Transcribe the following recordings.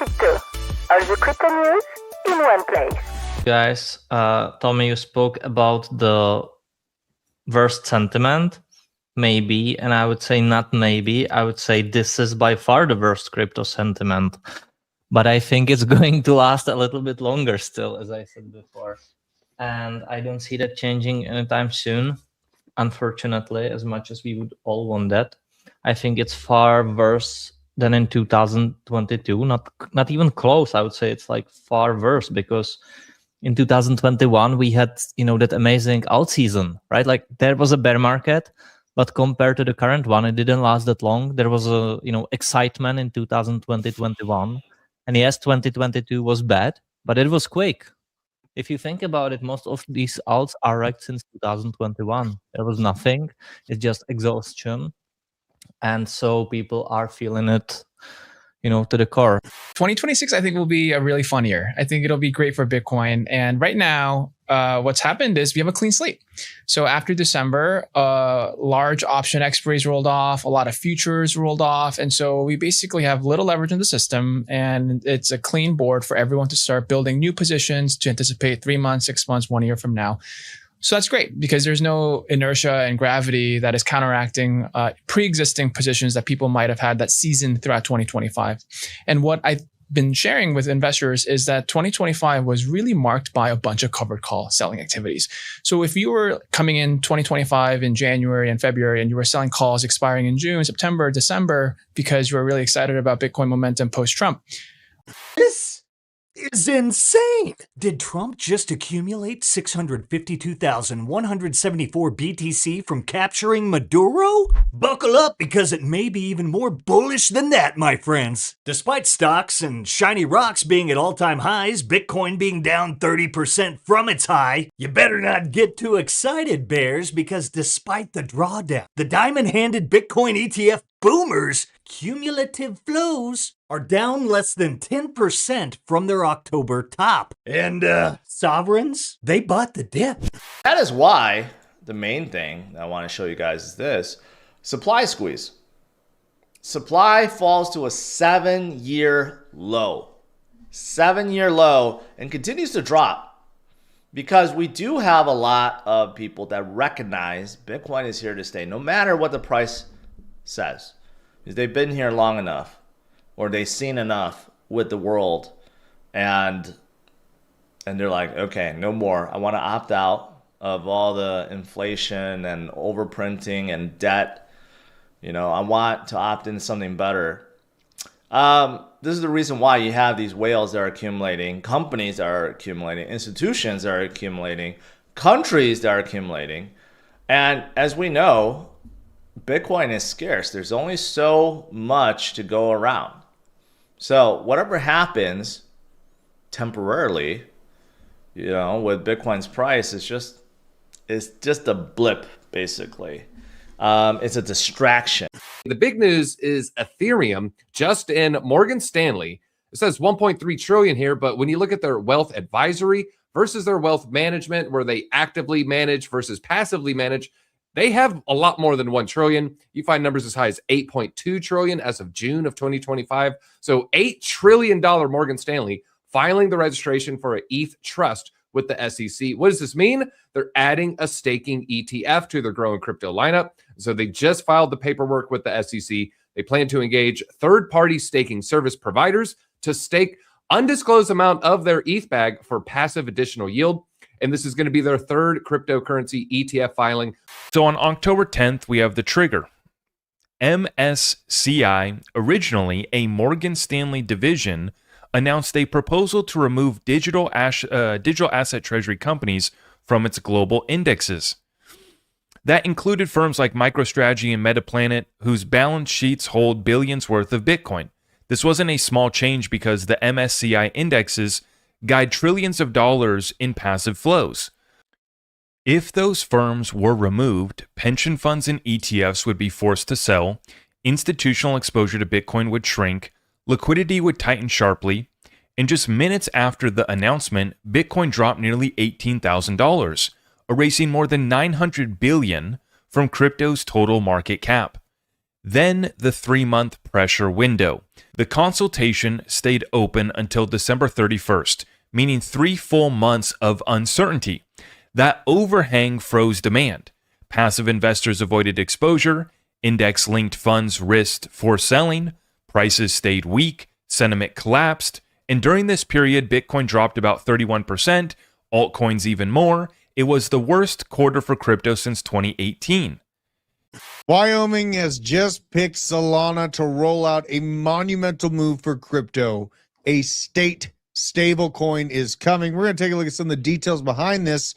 Crypto. All the crypto news in one place. Guys, Tommy, you spoke about the worst sentiment, maybe, and I would say not maybe. I would say this is by far the worst crypto sentiment. But I think it's going to last a little bit longer still, as I said before. And I don't see that changing anytime soon, unfortunately, as much as we would all want that. I think it's far worse than in 2022, not even close. I would say it's like far worse, because in 2021 we had, that amazing alt season, right? Like there was a bear market, but compared to the current one, it didn't last that long. There was a excitement in 2020-21, and yes, 2022 was bad, but it was quick. If you think about it, most of these alts are wrecked since 2021. There was nothing. It's just exhaustion. And so people are feeling it, to the core. 2026, I think, will be a really fun year. I think it'll be great for Bitcoin. And right now, what's happened is we have a clean slate. So after December, large option expiries rolled off, a lot of futures rolled off. And so we basically have little leverage in the system, and it's a clean board for everyone to start building new positions to anticipate 3 months, 6 months, 1 year from now. So that's great, because there's no inertia and gravity that is counteracting pre-existing positions that people might have had that seasoned throughout 2025. And what I've been sharing with investors is that 2025 was really marked by a bunch of covered call selling activities. So if you were coming in 2025 in January and February, and you were selling calls expiring in June, September, December, because you were really excited about Bitcoin momentum post-Trump. This is insane. Did Trump just accumulate 652,174 BTC from capturing Maduro? Buckle up, because it may be even more bullish than that, my friends. Despite stocks and shiny rocks being at all-time highs, Bitcoin being down 30% from its high, you better not get too excited, bears, because despite the drawdown, the diamond-handed Bitcoin ETF boomers' cumulative flows are down less than 10% from their October top. And sovereigns, they bought the dip. That is why the main thing I want to show you guys is this: supply squeeze. Supply falls to a 7-year low. 7-year low, and continues to drop, because we do have a lot of people that recognize Bitcoin is here to stay, no matter what the price says. Because they've been here long enough, or they've seen enough with the world, and they're like, okay, no more. I want to opt out of all the inflation and overprinting and debt. I want to opt into something better. This is the reason why you have these whales that are accumulating, companies that are accumulating, institutions that are accumulating, countries that are accumulating. And as we know, Bitcoin is scarce. There's only so much to go around. So whatever happens temporarily, with Bitcoin's price, it's just a blip, basically. It's a distraction. The big news is Ethereum, just in Morgan Stanley. It says 1.3 trillion here, but when you look at their wealth advisory versus their wealth management, where they actively manage versus passively manage, they have a lot more than 1 trillion. You find numbers as high as 8.2 trillion as of June of 2025. So $8 trillion Morgan Stanley filing the registration for an ETH trust with the SEC. What does this mean? They're adding a staking ETF to their growing crypto lineup. So they just filed the paperwork with the SEC. They plan to engage third-party staking service providers to stake undisclosed amount of their ETH bag for passive additional yield. And this is going to be their third cryptocurrency ETF filing. So on October 10th, we have the trigger. MSCI, originally a Morgan Stanley division, announced a proposal to remove digital asset treasury companies from its global indexes. That included firms like MicroStrategy and Metaplanet, whose balance sheets hold billions worth of Bitcoin. This wasn't a small change, because the MSCI indexes guide trillions of dollars in passive flows. If those firms were removed, pension funds and ETFs would be forced to sell, institutional exposure to Bitcoin would shrink, liquidity would tighten sharply, and just minutes after the announcement, Bitcoin dropped nearly $18,000, erasing more than $900 billion from crypto's total market cap. then the 3-month pressure window. The consultation stayed open until December 31st, meaning 3 full months of uncertainty. That overhang froze demand. Passive investors avoided exposure, index-linked funds risked forced selling, prices stayed weak, sentiment collapsed, and during this period, Bitcoin dropped about 31%, altcoins even more. It was the worst quarter for crypto since 2018. Wyoming has just picked Solana to roll out a monumental move for crypto. A state stablecoin is coming. We're going to take a look at some of the details behind this.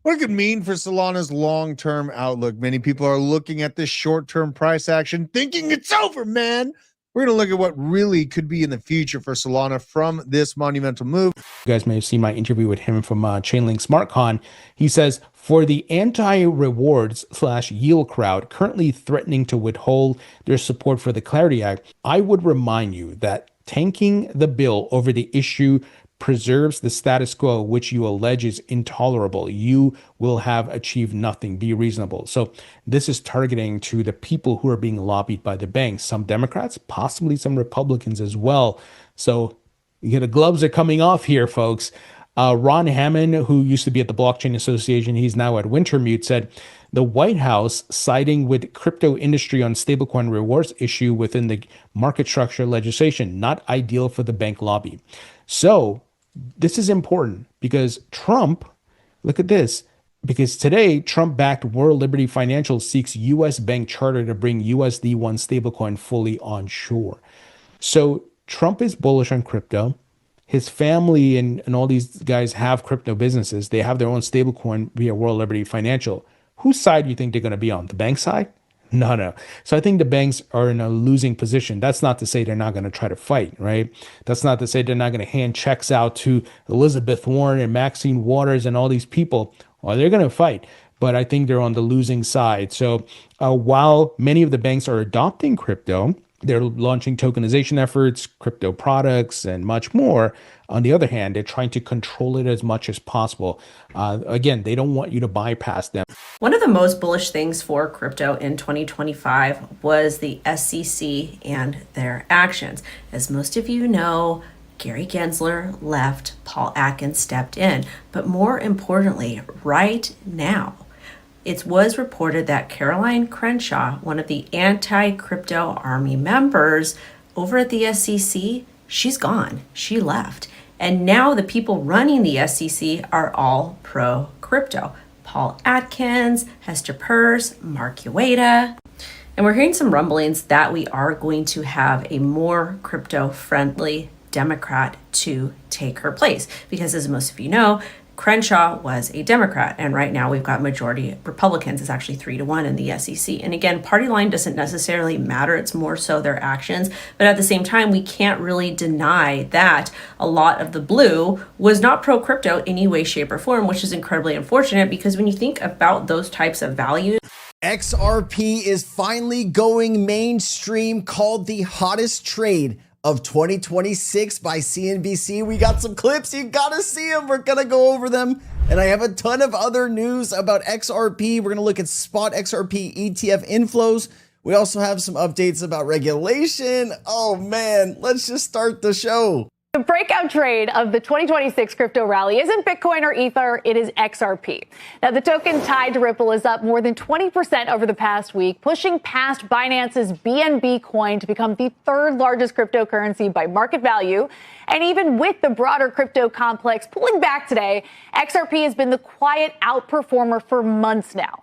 What it could mean for Solana's long-term outlook. Many people are looking at this short-term price action thinking it's over, man. We're going to look at what really could be in the future for Solana from this monumental move. You guys may have seen my interview with him from Chainlink SmartCon. He says, for the anti-rewards / yield crowd currently threatening to withhold their support for the Clarity Act, I would remind you that tanking the bill over the issue preserves the status quo, which you allege is intolerable. You will have achieved nothing. Be reasonable. So this is targeting to the people who are being lobbied by the banks, some Democrats, possibly some Republicans as well. So the gloves are coming off here, folks. Ron Hammond, who used to be at the Blockchain Association, he's now at Wintermute, said the White House siding with crypto industry on stablecoin rewards issue within the market structure legislation, not ideal for the bank lobby. So this is important because Trump, look at this, because today Trump-backed World Liberty Financial seeks U.S. bank charter to bring USD1 stablecoin fully onshore. So Trump is bullish on crypto. His family and all these guys have crypto businesses. They have their own stablecoin via World Liberty Financial. Whose side do you think they're going to be on? The bank side? No. So I think the banks are in a losing position. That's not to say they're not going to try to fight, right? That's not to say they're not going to hand checks out to Elizabeth Warren and Maxine Waters and all these people. Well, they're going to fight, but I think they're on the losing side. So while many of the banks are adopting crypto, they're launching tokenization efforts, crypto products, and much more. On the other hand, they're trying to control it as much as possible. Again, they don't want you to bypass them. One of the most bullish things for crypto in 2025 was the SEC and their actions. As most of you know, Gary Gensler left, Paul Atkins stepped in. But more importantly, right now, it was reported that Caroline Crenshaw, one of the anti-crypto army members over at the SEC, she's gone. She left. And now the people running the SEC are all pro-crypto. Paul Atkins, Hester Peirce, Mark Ueda. And we're hearing some rumblings that we are going to have a more crypto-friendly Democrat to take her place. Because as most of you know, Crenshaw was a Democrat, and right now we've got majority Republicans. It's actually 3-1 in the SEC. And again, party line doesn't necessarily matter. It's more so their actions. But at the same time, we can't really deny that a lot of the blue was not pro-crypto in any way, shape, or form, which is incredibly unfortunate because when you think about those types of values, XRP is finally going mainstream, called the hottest trade of 2026 by CNBC. We got some clips. You gotta see them. We're gonna go over them. And I have a ton of other news about XRP. We're gonna look at spot XRP ETF inflows. We also have some updates about regulation. Oh man, let's just start the show. The breakout trade of the 2026 crypto rally isn't Bitcoin or Ether, it is XRP. Now, the token tied to Ripple is up more than 20% over the past week, pushing past Binance's BNB coin to become the third largest cryptocurrency by market value. And even with the broader crypto complex pulling back today, XRP has been the quiet outperformer for months now.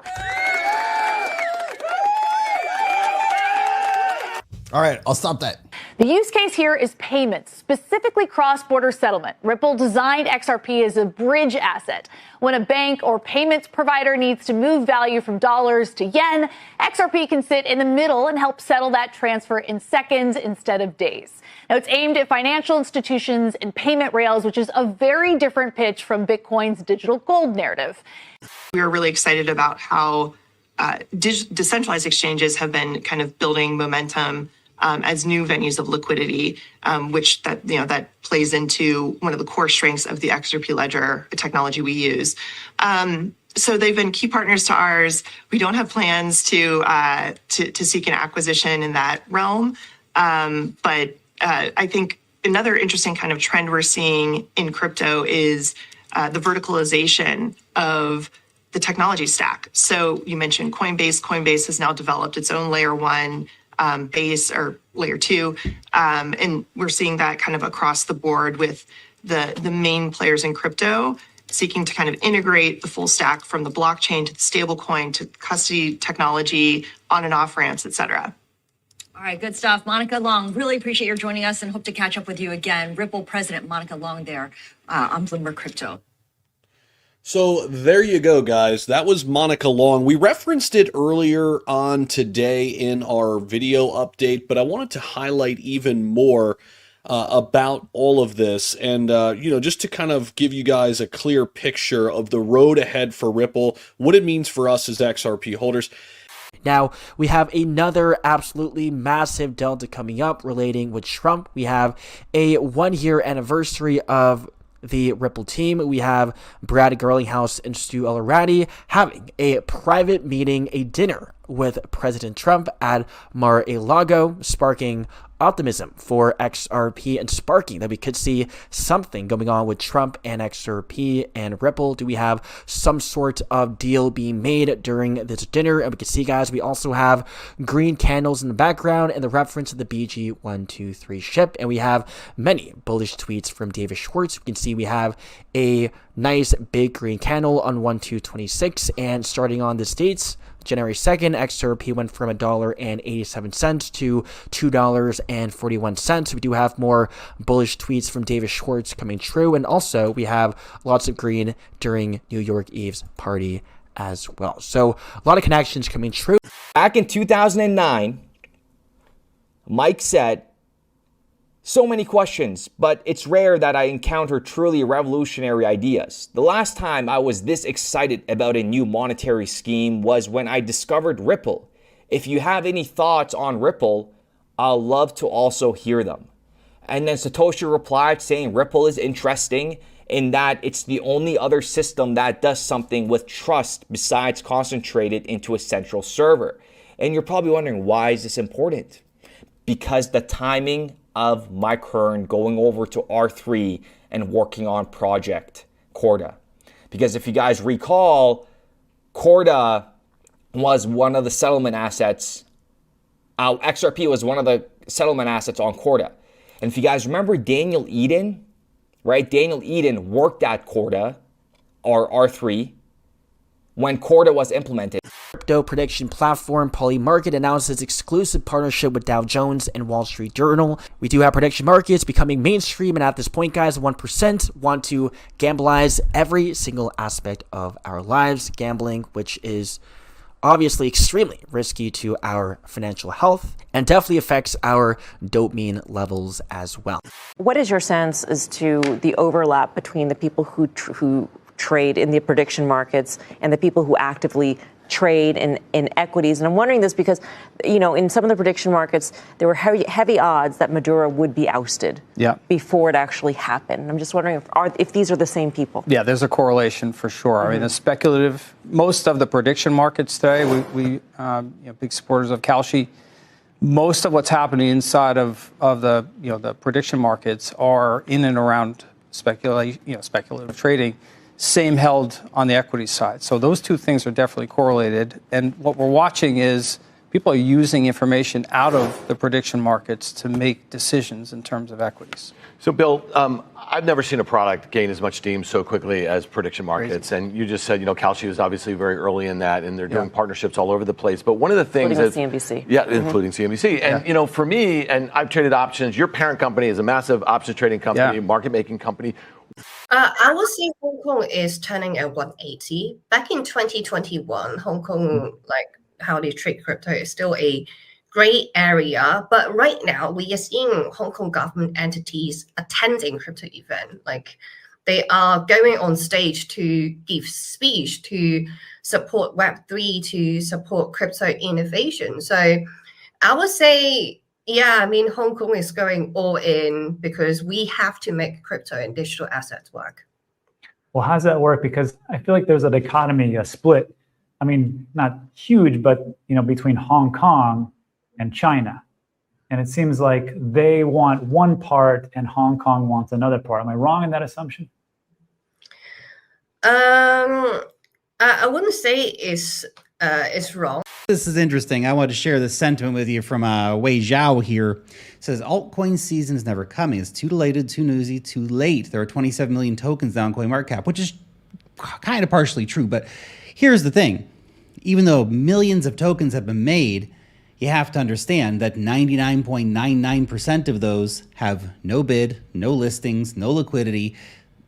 All right, I'll stop that. The use case here is payments, specifically cross-border settlement. Ripple designed XRP as a bridge asset. When a bank or payments provider needs to move value from dollars to yen, XRP can sit in the middle and help settle that transfer in seconds instead of days. Now, it's aimed at financial institutions and payment rails, which is a very different pitch from Bitcoin's digital gold narrative. We are really excited about how decentralized exchanges have been kind of building momentum as new venues of liquidity, which that plays into one of the core strengths of the XRP ledger technology we use. So they've been key partners to ours. We don't have plans to seek an acquisition in that realm. But I think another interesting kind of trend we're seeing in crypto is the verticalization of the technology stack. So you mentioned Coinbase. Coinbase has now developed its own layer one base or layer two. And we're seeing that kind of across the board with the main players in crypto seeking to kind of integrate the full stack from the blockchain to the stablecoin to custody technology, on and off ramps, et cetera. All right, good stuff. Monica Long, really appreciate your joining us and hope to catch up with you again. Ripple President Monica Long there on Bloomberg Crypto. So there you go, guys. That was Monica Long. We referenced it earlier on today in our video update, but I wanted to highlight even more about all of this and, just to kind of give you guys a clear picture of the road ahead for Ripple, what it means for us as XRP holders. Now, we have another absolutely massive delta coming up relating with Trump. We have a 1-year anniversary of the Ripple team. We have Brad Garlinghouse and Stu Aloradi having a private meeting, a dinner with President Trump at Mar-a-Lago, sparking optimism for XRP and sparking that we could see something going on with Trump and XRP and Ripple. Do we have some sort of deal being made during this dinner? And we can see, guys, we also have green candles in the background and the reference to the BG123 ship. And we have many bullish tweets from David Schwartz. We can see we have a nice big green candle on 1/2/26, and starting on this dates, January 2nd, XRP went from $1.87 to $2.41. We do have more bullish tweets from David Schwartz coming true, and also we have lots of green during New York Eve's party as well. So a lot of connections coming true. Back in 2009, Mike said, so many questions, but it's rare that I encounter truly revolutionary ideas. The last time I was this excited about a new monetary scheme was when I discovered Ripple. If you have any thoughts on Ripple, I'll love to also hear them. And then Satoshi replied saying Ripple is interesting in that it's the only other system that does something with trust besides concentrated into a central server. And you're probably wondering, why is this important? Because the timing of Mike Hearn going over to R3 and working on Project Corda. Because if you guys recall, Corda was one of the settlement assets. XRP was one of the settlement assets on Corda. And if you guys remember Daniel Eden, right? Daniel Eden worked at Corda or R3 when Corda was implemented. Crypto prediction platform Polymarket announces exclusive partnership with Dow Jones and Wall Street Journal. We do have prediction markets becoming mainstream, and at this point, guys, 1% want to gambleize every single aspect of our lives. Gambling, which is obviously extremely risky to our financial health and definitely affects our dopamine levels as well. What is your sense as to the overlap between the people who trade in the prediction markets and the people who actively trade in equities? And I'm wondering this because, in some of the prediction markets, there were heavy odds that Maduro would be ousted before it actually happened. I'm just wondering if these are the same people. Yeah, there's a correlation for sure. Mm-hmm. I mean, the speculative, most of the prediction markets today, we big supporters of Kalshi. Most of what's happening inside of the the prediction markets are in and around speculative trading. Same held on the equity side. So those two things are definitely correlated. And what we're watching is people are using information out of the prediction markets to make decisions in terms of equities. So, Bill, I've never seen a product gain as much steam so quickly as prediction markets. Crazy. And you just said, Kalshi is obviously very early in that, and they're doing partnerships all over the place. But one of the things is CNBC. Yeah, including CNBC. And, for me, and I've traded options, your parent company is a massive options trading company, market making company. I would say Hong Kong is turning at 180. Back in 2021, Hong Kong, like how they trade crypto, is still a gray area. But right now, we are seeing Hong Kong government entities attending crypto event. Like they are going on stage to give speech to support Web3, to support crypto innovation. So I would say, Hong Kong is going all in because we have to make crypto and digital assets work. Well, how does that work? Because I feel like there's a dichotomy, a split. I mean, not huge, but between Hong Kong and China. And it seems like they want one part and Hong Kong wants another part. Am I wrong in that assumption? I wouldn't say it's wrong. This is interesting. I want to share this sentiment with you from Wei Zhao here. It says, altcoin season is never coming. It's too delayed, too newsy, too late. There are 27 million tokens now on CoinMarketCap, which is kind of partially true. But here's the thing. Even though millions of tokens have been made, you have to understand that 99.99% of those have no bid, no listings, no liquidity.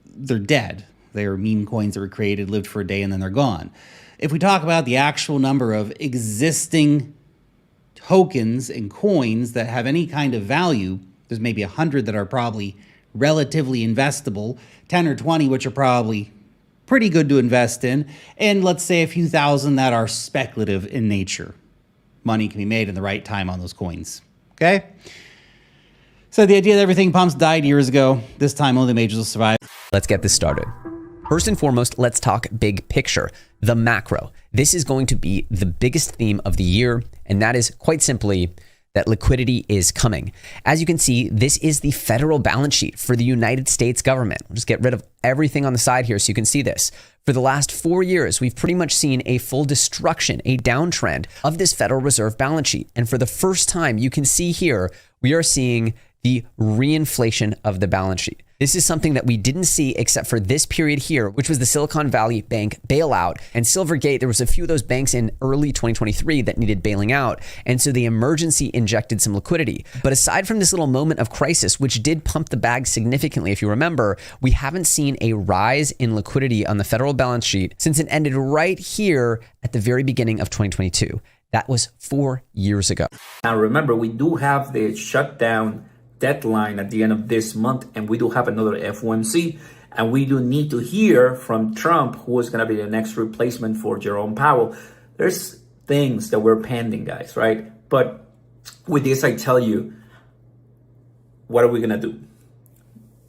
They're dead. They are meme coins that were created, lived for a day, and then they're gone. If we talk about the actual number of existing tokens and coins that have any kind of value, there's maybe 100 that are probably relatively investable, 10 or 20 which are probably pretty good to invest in, and let's say a few thousand that are speculative in nature. Money can be made in the right time on those coins, okay? So the idea that everything pumps died years ago. This time only the majors will survive. Let's get this started. First and foremost, let's talk big picture, the macro. This is going to be the biggest theme of the year, and that is quite simply that liquidity is coming. As you can see, this is the federal balance sheet for the United States government. We'll just get rid of everything on the side here so you can see this. For the last 4 years, we've pretty much seen a full destruction, a downtrend of this Federal Reserve balance sheet. And for the first time, you can see here, we are seeing the reinflation of the balance sheet. This is something that we didn't see except for this period here, which was the Silicon Valley Bank bailout. And Silvergate, there was a few of those banks in early 2023 that needed bailing out. And so the emergency injected some liquidity. But aside from this little moment of crisis, which did pump the bag significantly, if you remember, we haven't seen a rise in liquidity on the federal balance sheet since it ended right here at the very beginning of 2022. That was 4 years ago. Now, remember, we do have the shutdown deadline at the end of this month, and we do have another FOMC, and we do need to hear from Trump, who is going to be the next replacement for Jerome Powell. There's things that we're pending, guys, right? But with this, I tell you, what are we going to do?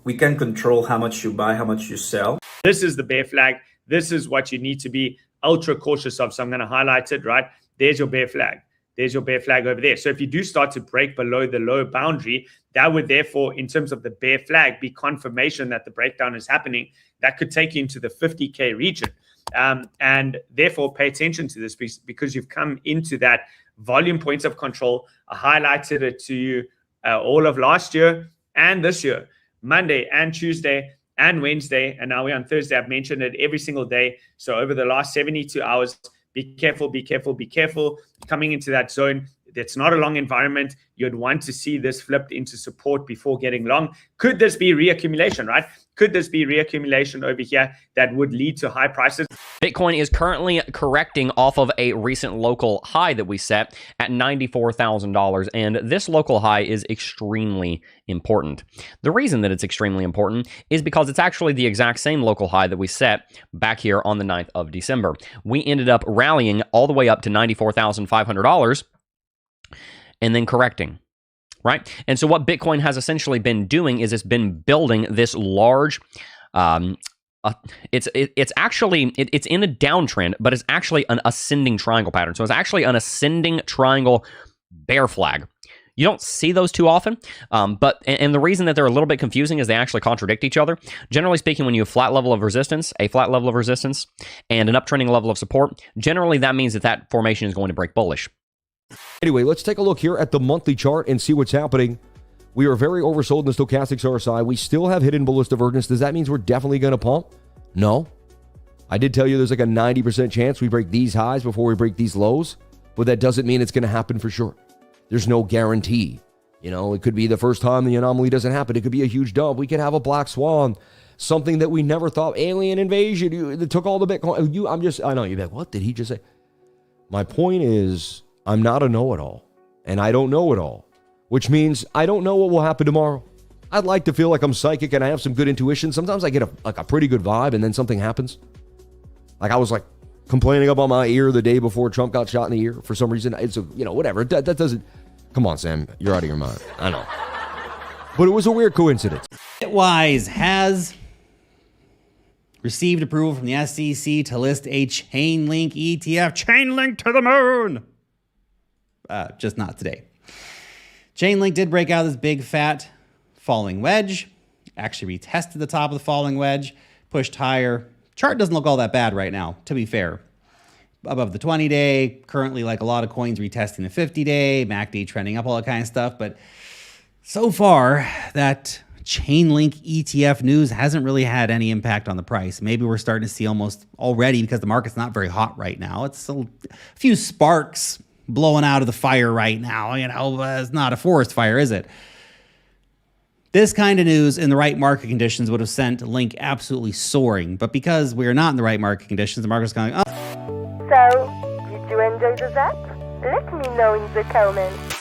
We can control how much you buy, how much you sell. This is the bear flag. This is what you need to be ultra cautious of. So I'm going to highlight it, right? There's your bear flag. There's your bear flag over there. So if you do start to break below the low boundary, that would therefore, in terms of the bear flag, be confirmation that the breakdown is happening. That could take you into the 50K region. And therefore, pay attention to this because you've come into that volume points of control. I highlighted it to you all of last year and this year, Monday and Tuesday and Wednesday. And now we're on Thursday. I've mentioned it every single day. So over the last 72 hours, be careful, be careful, be careful. Coming into that zone, it's not a long environment. You'd want to see this flipped into support before getting long. Could this be reaccumulation, right? Could this be reaccumulation over here that would lead to high prices? Bitcoin is currently correcting off of a recent local high that we set at $94,000. And this local high is extremely important. The reason that it's extremely important is because it's actually the exact same local high that we set back here on the 9th of December. We ended up rallying all the way up to $94,500 and then correcting. Right. And so what Bitcoin has essentially been doing is it's been building this large, it's in a downtrend, but it's actually an ascending triangle pattern. So it's actually an ascending triangle bear flag. You don't see those too often, but the reason that they're a little bit confusing is they actually contradict each other. Generally speaking, when you have a flat level of resistance, and an uptrending level of support, generally that means that formation is going to break bullish. Anyway, let's take a look here at the monthly chart and see what's happening. We are very oversold in the stochastics RSI. We still have hidden bullish divergence. Does that mean we're definitely going to pump? No. I did tell you there's like a 90% chance we break these highs before we break these lows, but that doesn't mean it's going to happen for sure. There's no guarantee. You know, it could be the first time the anomaly doesn't happen. It could be a huge dump. We could have a black swan, something that we never thought, alien invasion. That took all the Bitcoin. I know you're like, what did he just say? My point is, I'm not a know-it-all, and I don't know it all, which means I don't know what will happen tomorrow. I'd like to feel like I'm psychic and I have some good intuition. Sometimes I get a pretty good vibe, and then something happens. Like I was like complaining about my ear the day before Trump got shot in the ear for some reason. It's whatever. That doesn't. Come on, Sam, you're out of your mind. I know, but it was a weird coincidence. Bitwise has received approval from the SEC to list a Chainlink ETF. Chainlink to the moon! Just not today. Chainlink did break out this big, fat falling wedge. Actually retested the top of the falling wedge. Pushed higher. Chart doesn't look all that bad right now, to be fair. Above the 20-day. Currently, like a lot of coins, retesting the 50-day. MACD trending up, all that kind of stuff. But so far, that Chainlink ETF news hasn't really had any impact on the price. Maybe we're starting to see almost already, because the market's not very hot right now. It's a few sparks blowing out of the fire right now. It's not a forest fire, is it? This kind of news in the right market conditions would have sent Link absolutely soaring. But because we're not in the right market conditions, the market's going, oh. So, did you enjoy the that? Let me know in the comments.